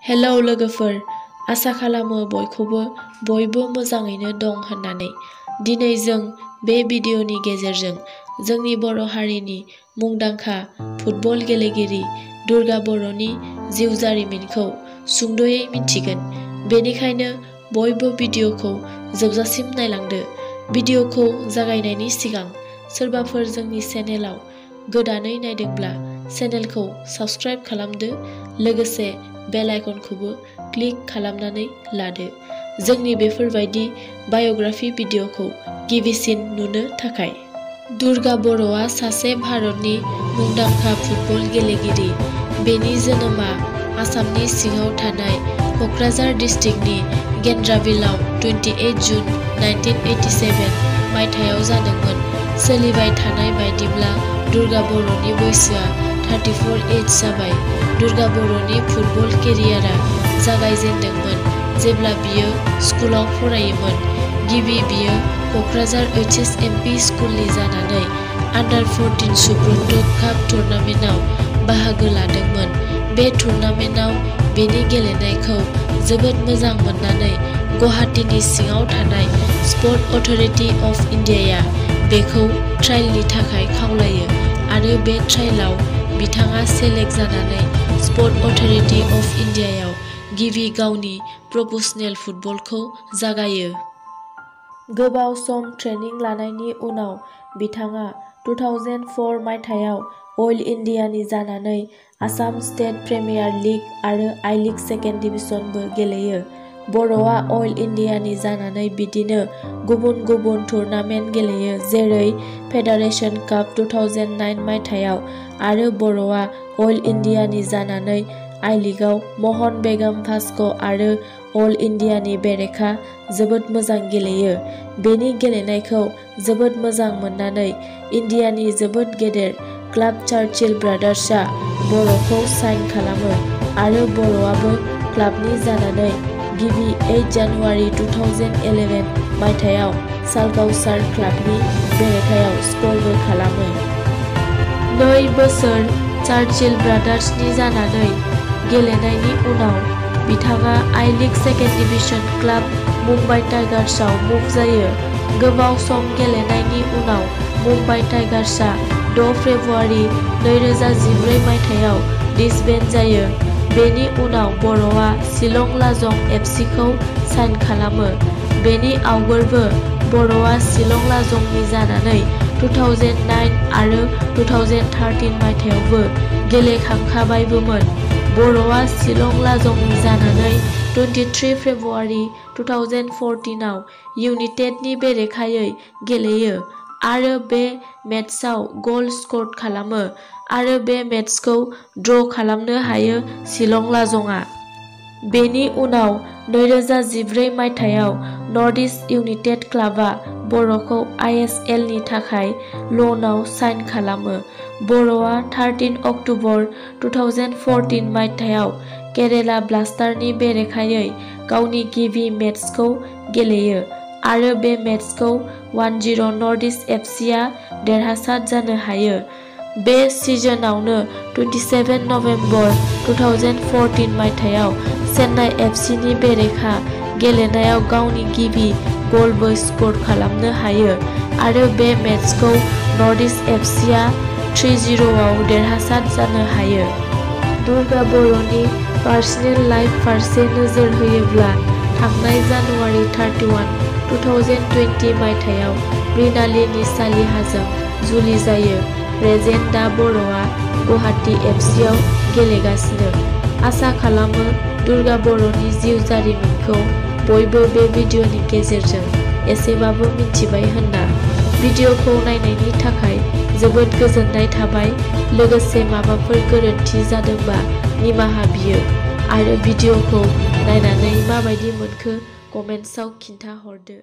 Hello लोगोफोर, आसा खालामो बयबो मोजाङैनो दं होननानै। दिनै जों बे भिडिअनि गेजेरजों जोंनि बर' हारिनि मुंदांखा फुटबल गेलेगिरि दुर्गा बर'नि जिउ जारिमिनखौ सुंद'यै मिन्थिगोन। बेनिखायनो बयबो भिडिअखौ जोबजासिम नायलांदो। भिडिअखौ जागायनायनि सिगां सोरबाफोर जोंनि चेनेलाव गोदानै नायदोंब्ला चेनेलखौ साबस्क्राइब खालामदो, लोगोसे बेल आइकनखौबो क्लिक खालामनानै लादो जोंनि बेफोरबायदि बाय'ग्राफि भिडिअखौ गिबिसिन नुनो थाखाय। दुर्गा बर'आ सासे भारतनि मुंदांखा फुटबल गेलेगिरि। बेनि जोनोमा आसामनि सिङाव थानाय क'क्राझार डिस्ट्रिक्टनि गेन्द्राबिलाव 28 जुन 1987 मायथाइयाव जादोंमोन। सोलिबाय थानाय बायदिब्ला दुर्गा बर'नि बैसोआ 34 एज जाबाय। दुर्गा बर'नि फुटबल केरियारआ जागायजेन्दोंमोन जेब्ला बियो स्कुलाव फरायोमोन। बियो क'क्राझार HSMP स्कुलनि जानानै आन्डार 14 सुब्रत काप टुर्नामेन्टआव बाहागो लादोंमोन। बे टुर्नामेन्टआव बेनि गेलेनायखौ जोबोद मोजां मोननानै गुवाहाटीनि सिङाव थानाय स्पर्ट अथ'रिटि अफ इन्डियाया बेखौ ट्रायलनि थाखाय खावलायो आरो बे ट्रायलआव बिथाङा सेलेक्ट जानानै स्पर्ट अथ'रिटि अफ इन्डियायाव गावनि प्रफेसनेल फुटबलखौ जागायो। गोबाव सम ट्रेनिं लानायनि उनाव बिथाङा 2004 मायथाइयाव अल इन्डियानि जानानै आसाम स्टेट प्रिमियार लीग आरो I-लीग सेकेन्ड डिभिजनबो गेलेयो। बर'आ अल इन्डियानि जानानै बिदिनो गुबुन गुबुन टुर्नामेन्ट गेलेयो, जेरै फेडारेशन काप 2009 मायथाइयाव, आरो बर'आ अल इन्डियानि जानानै I-लीगआव महन बेगम भास्क' आरो अल इन्डियानि बेरेखा जोबोद मोजां गेलेयो। बेनि गेलेनायखौ जोबोद मोजां मोननानै इन्डियानि जोबोद गेदेर क्लाब चार्चिल ब्रादार्सआ बर'खौ साइन खालामो आरो बर'आबो क्लाबनि जानानै 8 जानुवारि 2011 मायथाइयाव सालगावसार क्लाबनि बेरेखायाव स्करबो खालामो। 2 बोसोर चार्चिल ब्रादार्सनि जानानै गेलेनायनि उनाव बिथाङा I-लीग सेकेन्ड डिभिजन क्लाब मुम्बाइ टाइगार्सआव मुभ जायो। गोबाव सम गेलेनायनि उनाव मुम्बाइ टाइगार्सआ 6 फेब्रुआरि 2014 मायथाइयाव डिसबेन्ड जायो। बेनि उनाव बर'आ शिलं लाजं FC खौ साइन खालामो। बेनि आवगोलबो बर'आ शिलं लाजंनि जानानै 2009 आरो 2013 मायथाइयावबो गेलेखांखाबायबोमोन। बर'आ शिलं लाजंनि जानानै 23 फेब्रुआरि 2014 आव इउनाइटेडनि बेरेखायै गेलेयो आरो बे मेचआव गल स्कर खालामो आरो बे मेचखौ ड्र खालामनो हायो शिलं लाजंआ। बेनि उनाव 2014 मायथाइयाव नर्थ इस्ट इउनाइटेड क्लाबआ बर'खौ ISL नि थाखाय ल'नआव साइन खालामो। बर'आ 13 अक्ट'बर 2014 मायथाइयाव केरेला ब्लास्टारनि बेरेखायै गावनि गिबि मेचखौ गेलेयो आरो बे मेचखौ 1-0 नर्थ इस्ट FCआ देरहासाद जानो हायो। बे सिजनआवनो 27 नभेम्बर 2014 मायथाइयाव चेन्नाइ FC नि बेरेखा गेलेनायाव गावनि गिबि गलबो स्कर खालामनो हायो आरो बे मेचखौ नर्थ इस्ट FCआ 3-0 आव देरहासाद जानो हायो। दुर्गा बर'नि पार्सनेल लाइफ फारसे नोजोर होयोब्ला थांनाय जानुवारि 31, 2020 मायथाइयाव मृणाली निसालिहाजों जुलि जायो। प्रेजेन्ट दा बर'आ गुवाहाटी FC आव गेलेगासिनो। आसा खालामो दुर्गा बर'नि जिउ जारिमिनखौ बयबो बे भिडिअनि गेजेरजों एसेबाबो मिन्थिबाय होनना। भिडिअखौ नायनायनि थाखाय जोबोद गोजोननाय थाबाय। लोगोसे माबाफोर गोरोन्थि जादोंबा निमाहा बियो आरो भिडिअखौ नायनानै माबायदि मोनखो कमेन्ट्सआव खिन्था हरदो।